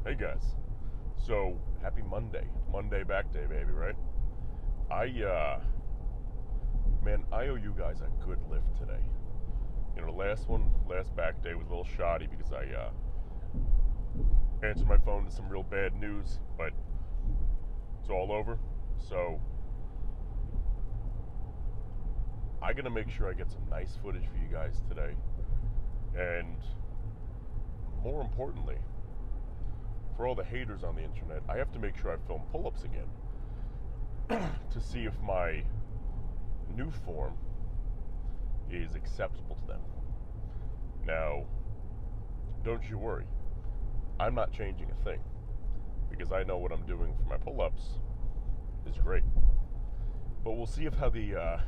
Hey guys. So, happy Monday. Monday back day, baby, right? I owe you guys a good lift today. The last back day was a little shoddy because I answered my phone to some real bad news, but it's all over. So, I'm gonna make sure I get some nice footage for you guys today. And more importantly, for all the haters on the internet, I have to make sure I film pull ups again to see if my new form is acceptable to them. Now, don't you worry, I'm not changing a thing because I know what I'm doing for my pull ups is great. But we'll see if how the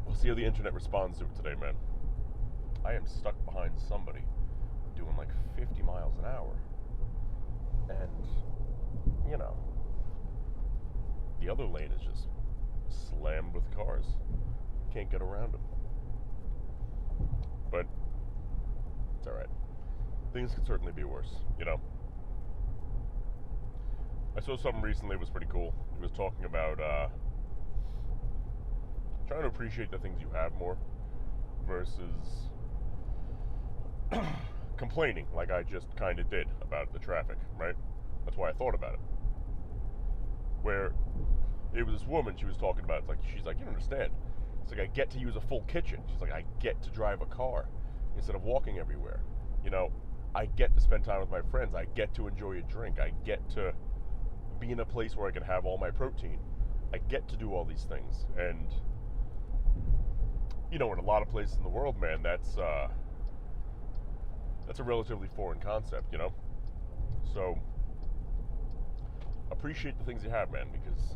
we'll see how the internet responds to it today, man. I am stuck behind somebody doing like 50 miles an hour. And, you know, the other lane is just slammed with cars. Can't get around them. But it's alright. Things could certainly be worse, you know. I saw something recently that was pretty cool. It was talking about trying to appreciate the things you have more versus complaining like I just kind of did about the traffic, right? That's why I thought about it. Where it was this woman, she was talking about, she's like, you don't understand. It's like I get to use a full kitchen. She's like, I get to drive a car instead of walking everywhere. You know, I get to spend time with my friends. I get to enjoy a drink. I get to be in a place where I can have all my protein. I get to do all these things. And, you know, in a lot of places in the world, man, that's a relatively foreign concept, you know? So, appreciate the things you have, man, because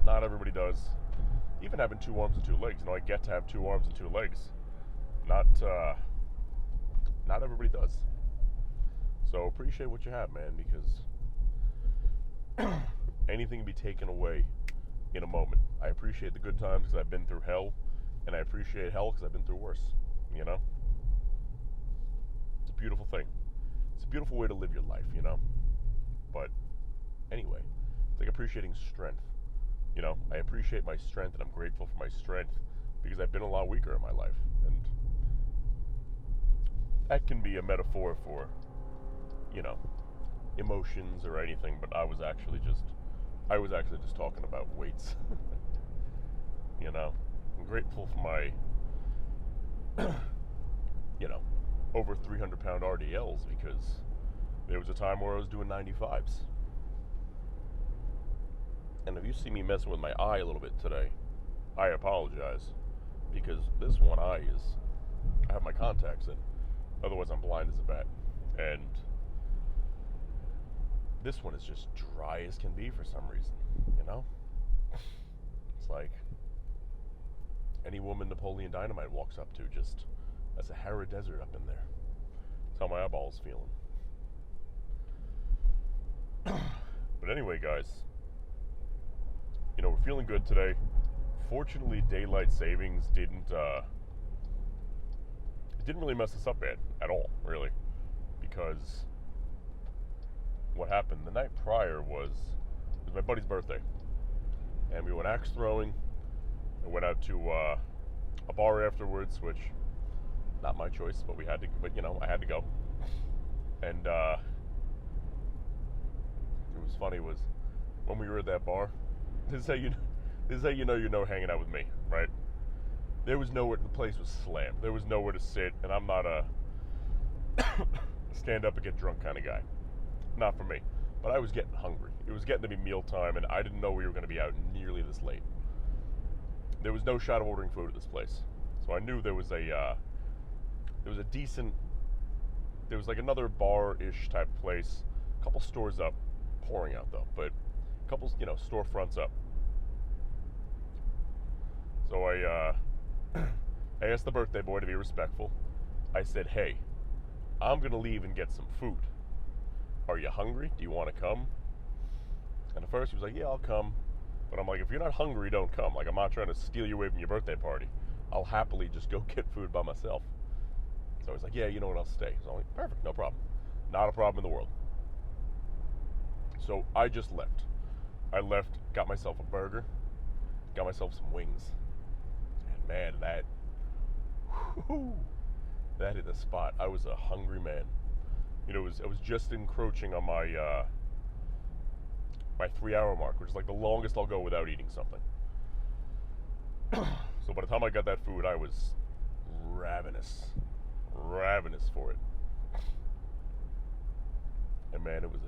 not everybody does. Even having 2 arms and 2 legs, you know, I get to have 2 arms and 2 legs. Not everybody does. So appreciate what you have, man, because anything can be taken away in a moment. I appreciate the good times because I've been through hell, and I appreciate hell because I've been through worse, you know? It's a beautiful thing. It's a beautiful way to live your life, you know? But anyway, it's like appreciating strength. You know, I appreciate my strength, and I'm grateful for my strength because I've been a lot weaker in my life. And that can be a metaphor for, you know, emotions or anything, but I was actually just talking about weights. You know, I'm grateful for my, you know, over 300-pound RDLs because there was a time where I was doing 95s. And if you see me messing with my eye a little bit today, I apologize because this one eye I have my contacts in. Otherwise, I'm blind as a bat. And this one is just dry as can be for some reason, you know? It's like any woman Napoleon Dynamite walks up to, just a Sahara Desert up in there. That's how my eyeball's feeling. But anyway, guys, you know, we're feeling good today. Fortunately, daylight savings didn't really mess us up bad at all, really, because what happened the night prior was my buddy's birthday, and we went axe throwing and went out to a bar afterwards, which not my choice, but you know, I had to go. And it was funny was when we were at that bar. This is how you know you're hanging out with me, right? There was nowhere. The place was slammed. There was nowhere to sit, and I'm not a stand up and get drunk kind of guy. Not for me. But I was getting hungry. It was getting to be mealtime, and I didn't know we were going to be out nearly this late. There was no shot of ordering food at this place, so I knew there was decent. There was like another bar-ish type place, a couple stores up, pouring out though, but a couple, you know, storefronts up. So I asked the birthday boy to be respectful. I said, hey, I'm going to leave and get some food. Are you hungry? Do you want to come? And at first he was like, yeah, I'll come. But I'm like, if you're not hungry, don't come. Like, I'm not trying to steal you away from your birthday party. I'll happily just go get food by myself. So he's like, yeah, you know what, I'll stay. So I'm like, perfect, no problem. Not a problem in the world. So I just left. I left, got myself a burger, got myself some wings. And man, that hit the spot. I was a hungry man. You know, I was just encroaching on my my 3-hour mark, which is like the longest I'll go without eating something. So by the time I got that food, I was ravenous for it. And man, it was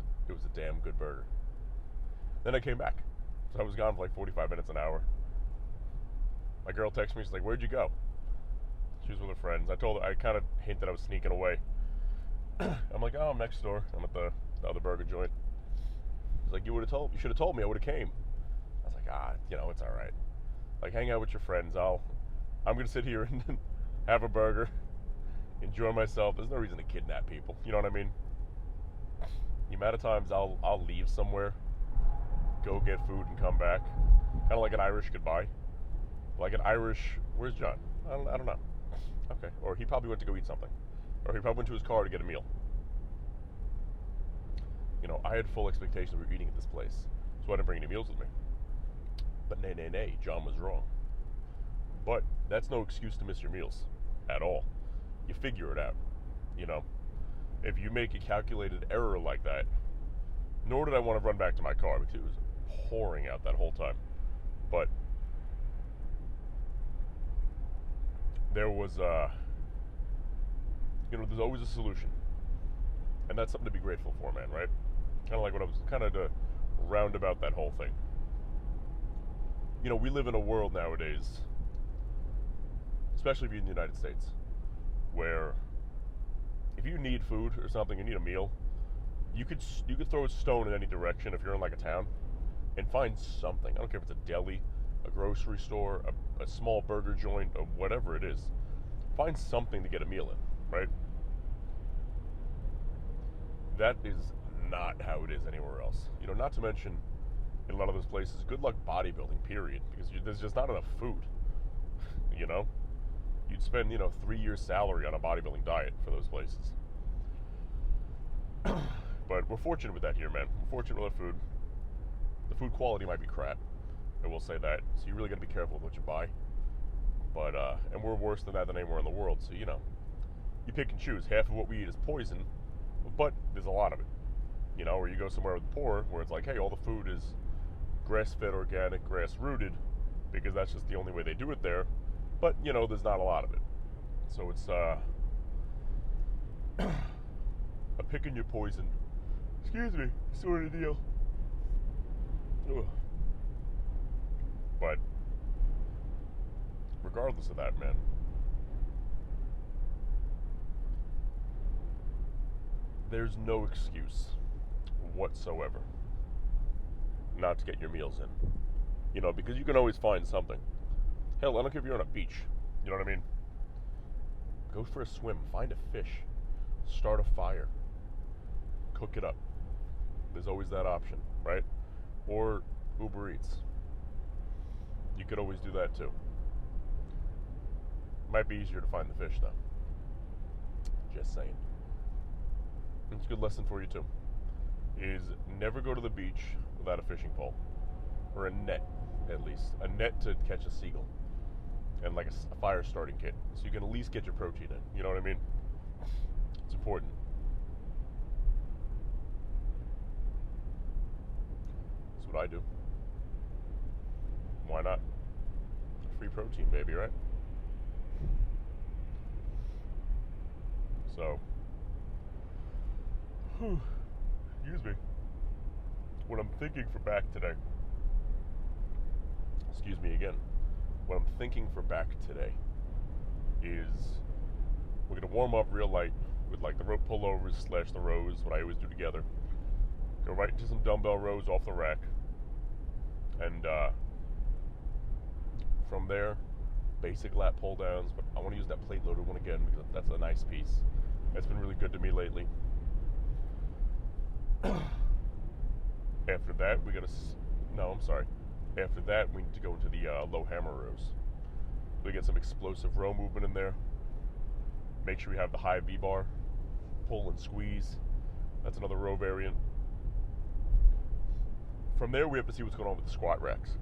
a damn good burger. Then I came back. So I was gone for like 45 minutes, an hour. My girl texted me, she's like, where'd you go? She was with her friends. I told her, I kind of hinted I was sneaking away. I'm like, oh, I'm next door. I'm at the other burger joint. She's like, you should have told me, I would have came. I was like, it's all right. Like, hang out with your friends. I'm gonna sit here and have a burger, enjoy myself. There's no reason to kidnap people. You know what I mean? The amount of times I'll leave somewhere, go get food and come back, kind of like an Irish goodbye. Like an Irish, where's John? I don't know. Okay, or he probably went to go eat something, or he probably went to his car to get a meal. You know, I had full expectations we were eating at this place, so I didn't bring any meals with me. But nay, John was wrong. But that's no excuse to miss your meals at all. You figure it out, you know. If you make a calculated error like that, nor did I want to run back to my car because it was pouring out that whole time. But there was, there's always a solution. And that's something to be grateful for, man, right? Kind of like what I was to round about that whole thing. You know, we live in a world nowadays, especially if you're in the United States, where if you need food or something, you need a meal, you could throw a stone in any direction if you're in like a town and find something. I don't care if it's a deli, a grocery store, a small burger joint, or whatever it is. Find something to get a meal in, right? That is not how it is anywhere else. You know, not to mention, in a lot of those places, good luck bodybuilding, period, because there's just not enough food, you know? You'd spend, 3 years' salary on a bodybuilding diet for those places. But we're fortunate with that here, man. We're fortunate with our food. The food quality might be crap, I will say that, so you really got to be careful with what you buy. But, and we're worse than that than anywhere in the world, so, you pick and choose. Half of what we eat is poison, but there's a lot of it. Or you go somewhere with the poor, where it's like, hey, all the food is grass-fed, organic, grass-rooted, because that's just the only way they do it there. But, there's not a lot of it. So it's, a picking your poison, sort of deal. Ugh. But, regardless of that, man, there's no excuse whatsoever not to get your meals in. Because you can always find something. Hell, I don't care if you're on a beach. You know what I mean? Go for a swim. Find a fish. Start a fire. Cook it up. There's always that option, right? Or Uber Eats. You could always do that too. Might be easier to find the fish though. Just saying. It's a good lesson for you too. Is never go to the beach without a fishing pole. Or a net, at least. A net to catch a seagull. And like a fire starting kit. So you can at least get your protein in. You know what I mean? It's important. That's what I do. Why not? Free protein, baby, right? So, excuse me. What I'm thinking for back today, excuse me again, what I'm thinking for back today is we're going to warm up real light with like the rope pullovers / the rows, what I always do together. Go right into some dumbbell rows off the rack. And from there, basic lat pull downs, but I want to use that plate loaded one again because that's a nice piece. That's been really good to me lately. After that, After that, we need to go into the low hammer rows. We get some explosive row movement in there. Make sure we have the high V-bar, pull and squeeze. That's another row variant. From there, we have to see what's going on with the squat racks.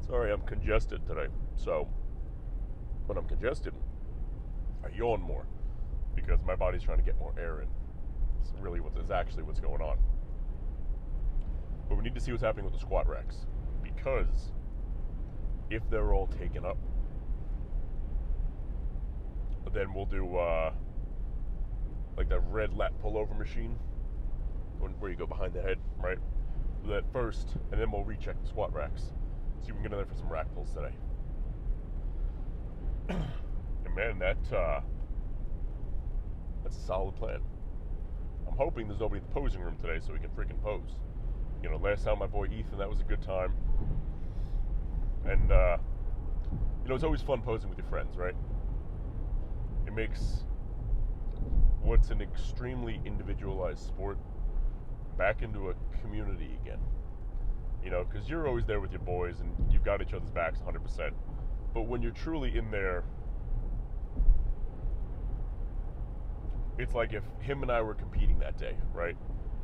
Sorry, I'm congested today. So, when I'm congested, I yawn more because my body's trying to get more air in. It's really actually what's going on. But we need to see what's happening with the squat racks, because if they're all taken up, then we'll do like that red lat pullover machine where you go behind the head, right? Do that first, and then we'll recheck the squat racks. See if we can get in there for some rack pulls today. And man, that's a solid plan. I'm hoping there's nobody in the posing room today so we can freaking pose. You know, last time my boy Ethan, that was a good time. And, you know, it's always fun posing with your friends, right? It makes what's an extremely individualized sport back into a community again. You know, because you're always there with your boys and you've got each other's backs 100%. But when you're truly in there, it's like if him and I were competing that day, right?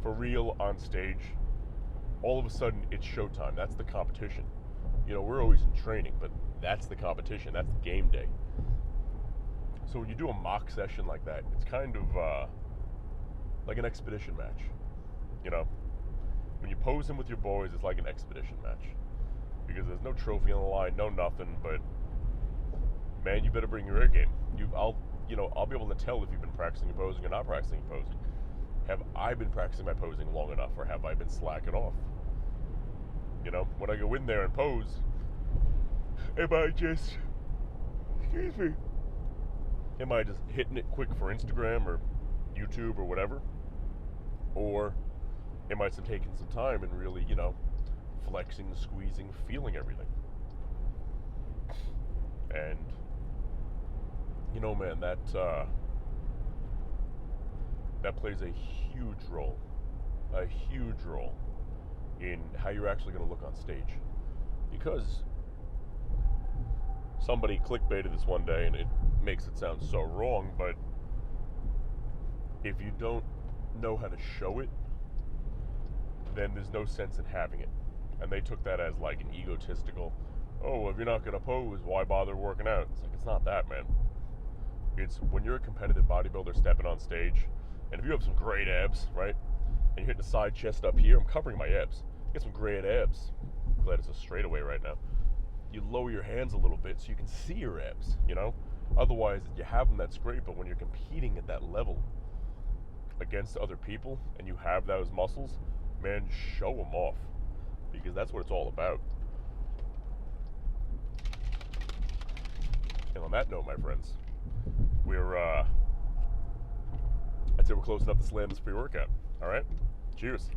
For real, on stage, all of a sudden it's showtime. That's the competition. You know, we're always in training, but that's the competition. That's the game day. So when you do a mock session like that, it's kind of like an expedition match. You know, when you pose in with your boys, it's like an expedition match, because there's no trophy on the line, no nothing. But man, you better bring your air game. I'll be able to tell if you've been practicing your posing or not practicing your posing. Have I been practicing my posing long enough, or have I been slacking off? You know, when I go in there and pose, am I just hitting it quick for Instagram or YouTube or whatever? Or am I taking some time and really, you know, flexing, squeezing, feeling everything? And, you know, man, that plays a huge role in how you're actually going to look on stage. Because somebody clickbaited this one day, and it makes it sound so wrong, but if you don't know how to show it, then there's no sense in having it. And they took that as like an egotistical, oh, if you're not going to pose, why bother working out? It's like, it's not that, man. It's when you're a competitive bodybuilder stepping on stage, and if you have some great abs, right, and you're hitting the side chest up here, I'm covering my abs. You get some great abs. I'm glad it's a straightaway right now. You lower your hands a little bit so you can see your abs, you know? Otherwise, you have them, that's great, but when you're competing at that level against other people and you have those muscles, man, show them off, because that's what it's all about. And on that note, my friends, I'd say we're close enough to slam this pre-workout. All right? Cheers.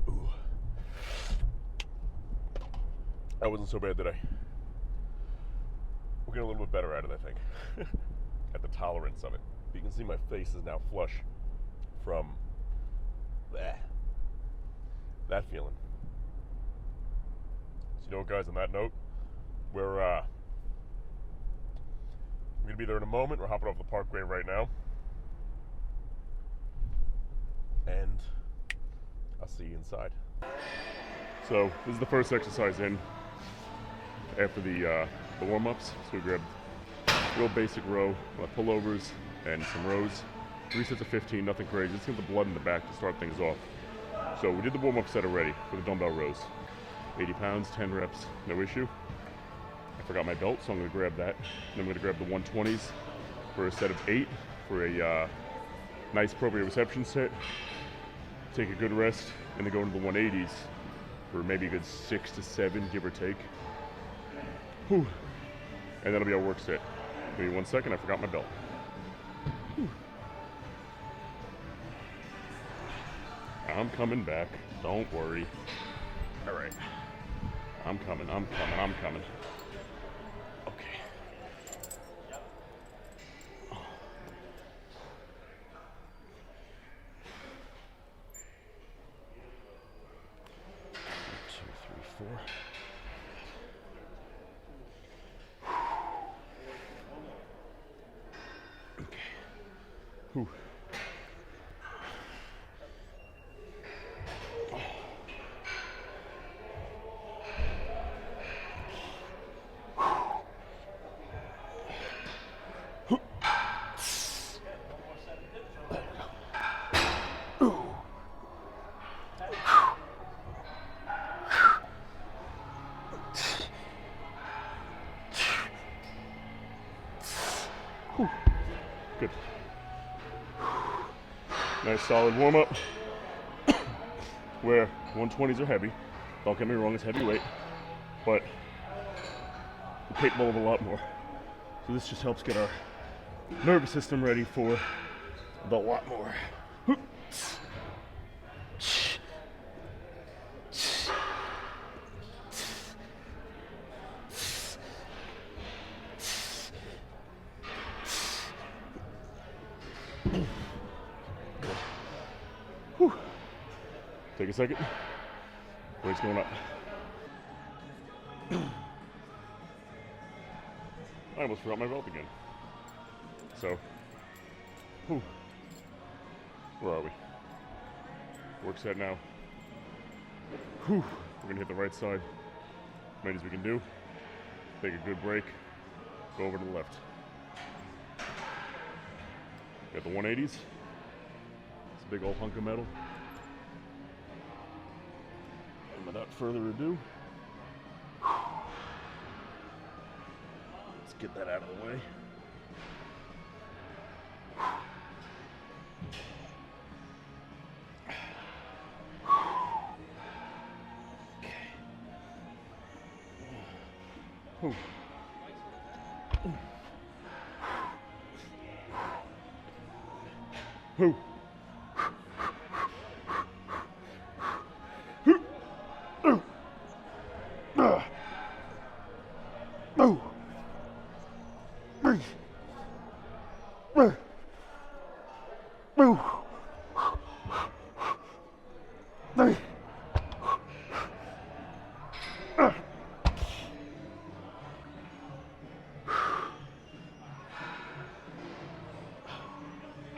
Ooh. That wasn't so bad today. We're getting a little bit better at it, I think. At the tolerance of it. You can see my face is now flush from that feeling. So you know what, guys, on that note, we're going to be there in a moment. We're hopping off the Parkway right now. And I'll see you inside. So this is the first exercise in after the warm-ups. So we grabbed real basic row, pullovers, and some rows. 3 sets of 15, nothing crazy. Let's get the blood in the back to start things off. So we did the warm-up set already for the dumbbell rows. 80 pounds, 10 reps, no issue. I forgot my belt, so I'm going to grab that. Then I'm going to grab the 120s for a set of 8 for a nice proprioception reception set. Take a good rest, and then go into the 180s for maybe a good 6 to 7, give or take. Whew. And that'll be our work set. Give me 1 second, I forgot my belt. Whew. I'm coming back, don't worry. All right, I'm coming. Okay. nice solid warm up where 120s are heavy. Don't get me wrong, it's heavyweight, but we're capable of a lot more. So this just helps get our nervous system ready for the lot more. Whew. Take a second. Weight's going up. I almost forgot my belt again. So, whew. Where are we? Work set now. Whew. We're gonna hit the right side. As many as we can do. Take a good break. Go over to the left. Got the 180s. It's a big old hunk of metal. And without further ado, let's get that out of the way. Okay. Who?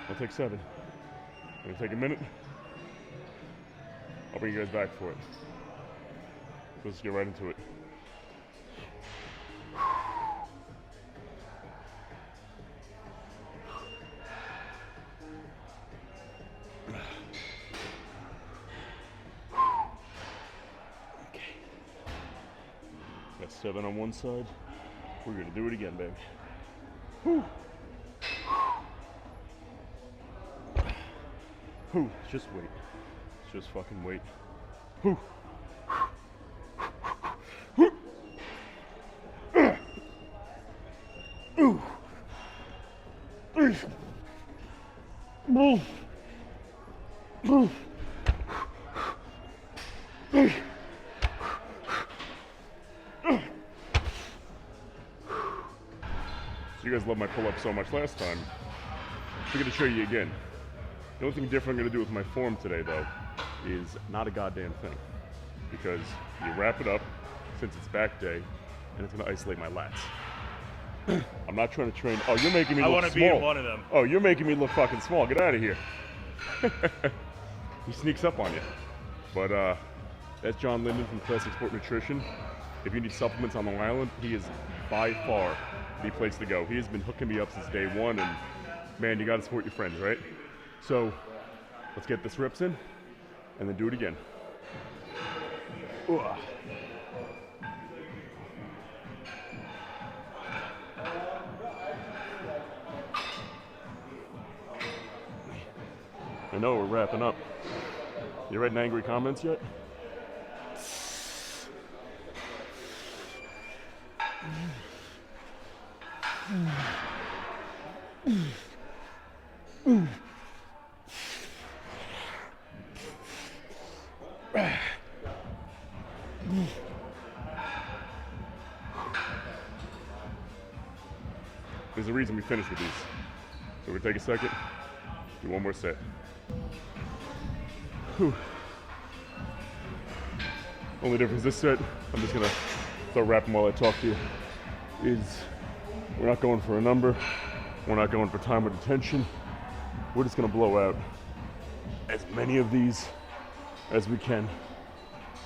I'll take 7. It'll take a minute. I'll bring you guys back for it. So let's get right into it. Okay. That's 7 on one side. We're gonna do it again, baby. Whew. Whew, just wait. Just fucking wait. Whew. Ooh. So you guys loved my pull-up so much last time. I'm gonna show you again. The only thing different I'm gonna do with my form today, though, is not a goddamn thing. Because you wrap it up, since it's back day, and it's gonna isolate my lats. I'm not trying to train. Oh, you're making me look small. I want to be in one of them. Oh, you're making me look fucking small. Get out of here. He sneaks up on you. But that's John Linden from Classic Sport Nutrition. If you need supplements on Long Island, he is by far the place to go. He has been hooking me up since day one, and man, you gotta support your friends, right? So, let's get this reps in, and then do it again. Ooh. I know we're wrapping up. You writing angry comments yet? There's a reason we finished with these. So we take a second, do one more set. Whew. Only difference this set, I'm just gonna start rapping while I talk to you, is we're not going for a number, we're not going for time or detention, we're just gonna blow out as many of these as we can,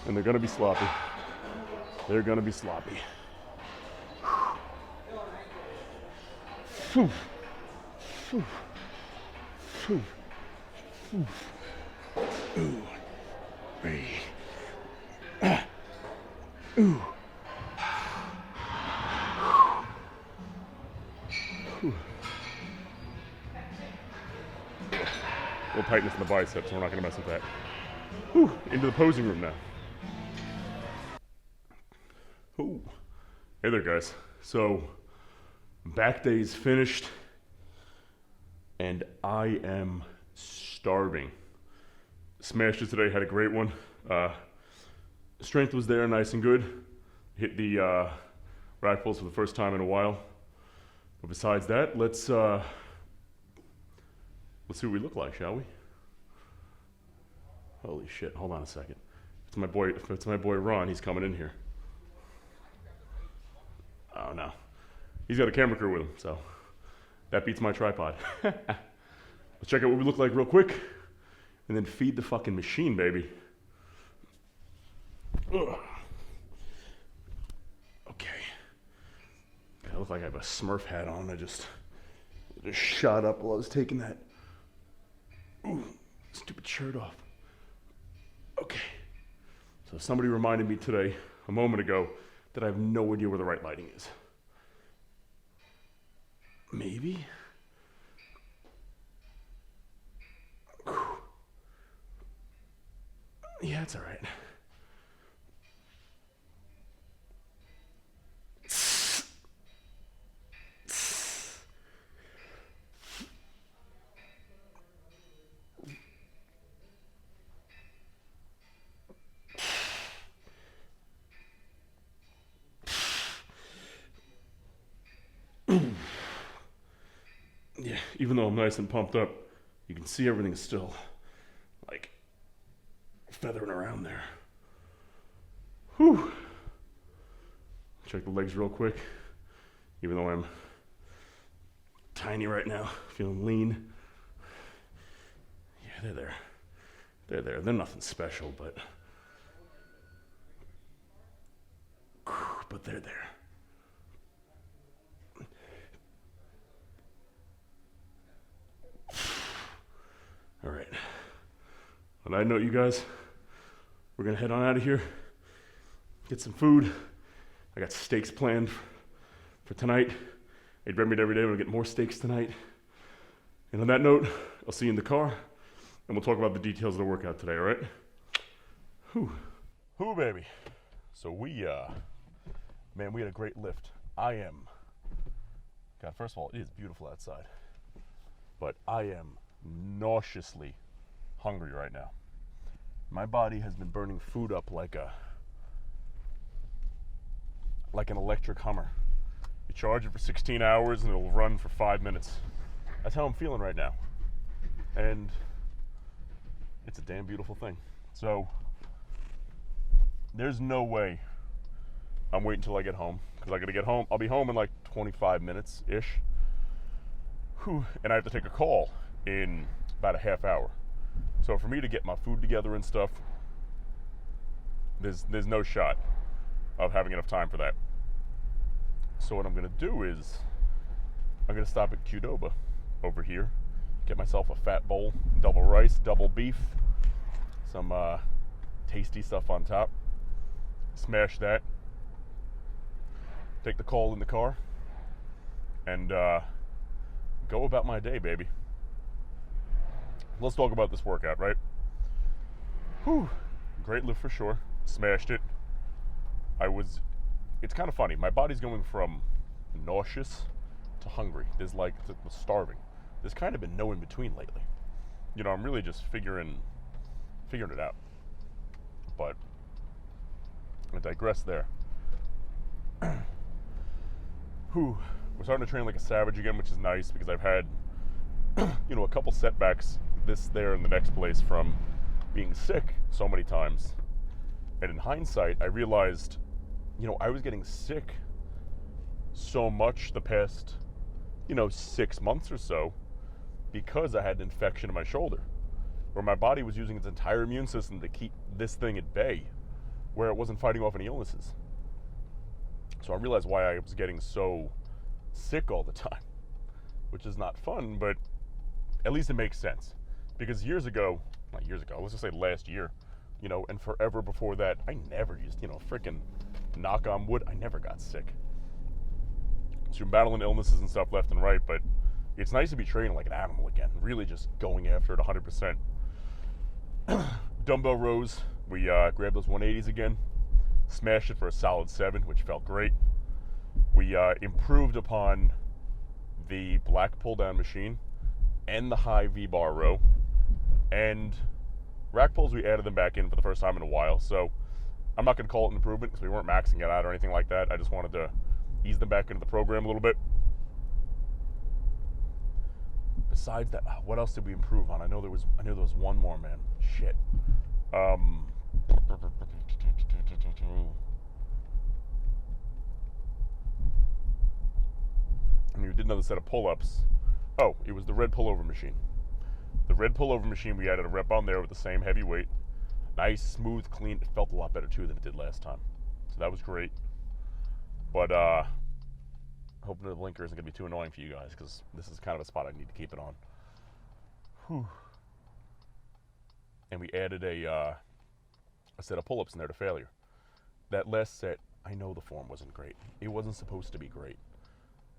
and they're gonna be sloppy. They're gonna be sloppy. Whew. Whew. Whew. Whew. Ooh. Three. Ooh. Little tightness in the biceps, so we're not going to mess with that. Whew, into the posing room now. Ooh. Hey there, guys. So, back day's finished, and I am starving. Smashed it today, had a great one. Strength was there, nice and good. Hit the rack pulls for the first time in a while. But besides that, let's see what we look like, shall we? Holy shit! Hold on a second. If it's my boy Ron, he's coming in here. Oh no, he's got a camera crew with him, so that beats my tripod. Let's check out what we look like real quick, and then feed the fucking machine, baby. Ugh. Okay. I look like I have a Smurf hat on. I just shot up while I was taking that stupid shirt off. Okay. So somebody reminded me today, a moment ago, that I have no idea where the right lighting is. Maybe? Whew. Yeah, it's all right. Yeah, even though I'm nice and pumped up, you can see everything's still, like, feathering around there. Whew. Check the legs real quick. Even though I'm tiny right now, feeling lean. Yeah, they're there. They're there. They're nothing special, but they're there. All right. On that note, you guys, we're gonna head on out of here, get some food. I got steaks planned for tonight. I eat red meat every day. We'll get more steaks tonight. And on that note, I'll see you in the car, and we'll talk about the details of the workout today, all right? Whew, baby. So we had a great lift. God, first of all, it is beautiful outside, but I am nauseously hungry right now. My body has been burning food up like an electric Hummer. You charge it for 16 hours and it'll run for 5 minutes. That's how I'm feeling right now. And it's a damn beautiful thing. So there's no way I'm waiting until I get home, because I gotta get home. I'll be home in like 25 minutes-ish. And I have to take a call in about a half hour. So for me to get my food together and stuff, there's no shot of having enough time for that. So what I'm gonna do is I'm gonna stop at Qdoba over here, get myself a fat bowl, double rice, double beef, some tasty stuff on top, smash that, take the call in the car, and go about my day, baby. Let's talk about this workout, right? Great lift for sure. Smashed it. It's kind of funny. My body's going from nauseous to hungry. There's like starving. There's kind of been no in between lately. You know, I'm really just figuring it out. But I digress there. We're starting to train like a savage again, which is nice, because I've had, a couple setbacks this, there, and the next place from being sick so many times. And in hindsight, I realized, I was getting sick so much the past, 6 months or so, because I had an infection in my shoulder, where my body was using its entire immune system to keep this thing at bay, where it wasn't fighting off any illnesses. So I realized why I was getting so sick all the time, which is not fun, but at least it makes sense. Because let's just say last year, and forever before that, I never used, freaking knock on wood, I never got sick. So you're battling illnesses and stuff left and right, but it's nice to be training like an animal again, really just going after it 100%. Dumbbell rows, we grabbed those 180s again, smashed it for a solid 7, which felt great. We improved upon the black pull down machine and the high V-bar row, and rack pulls, we added them back in for the first time in a while, so I'm not going to call it an improvement because we weren't maxing it out or anything like that. I just wanted to ease them back into the program a little bit. Besides that, what else did we improve on? I knew there was one more, man. Shit. And we did another set of pull-ups. Oh, it was the red pullover machine. The red pullover machine, we added a rep on there with the same heavy weight. Nice, smooth, clean. It felt a lot better too than it did last time. So that was great. But hoping the blinker isn't going to be too annoying for you guys because this is kind of a spot I need to keep it on. Whew. And we added a set of pull-ups in there to failure. That last set, I know the form wasn't great. It wasn't supposed to be great.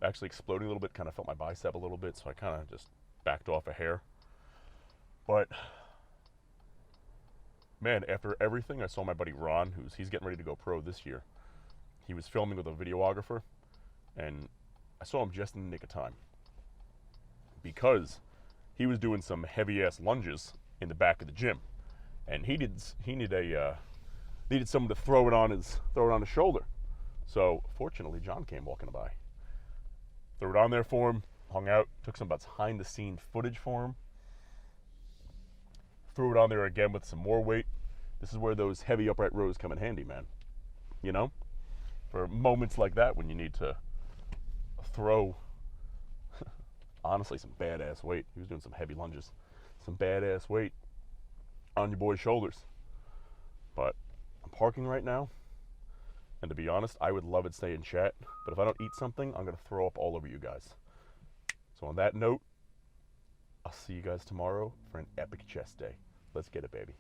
Actually exploding a little bit, kind of felt my bicep a little bit, so I kind of just backed off a hair. But man, after everything, I saw my buddy Ron, he's getting ready to go pro this year. He was filming with a videographer, and I saw him just in the nick of time because he was doing some heavy-ass lunges in the back of the gym, and he needed someone to throw it on his shoulder. So fortunately, John came walking by, threw it on there for him, hung out, took some behind-the-scene footage for him, threw it on there again with some more weight. This is where those heavy upright rows come in handy, man. You know, for moments like that when you need to throw, honestly, some badass weight. He was doing some heavy lunges, some badass weight on your boy's shoulders. But I'm parking right now, and to be honest, I would love it stay in chat, but if I don't eat something, I'm going to throw up all over you guys. So on that note, I'll see you guys tomorrow for an epic chest day. Let's get it, baby.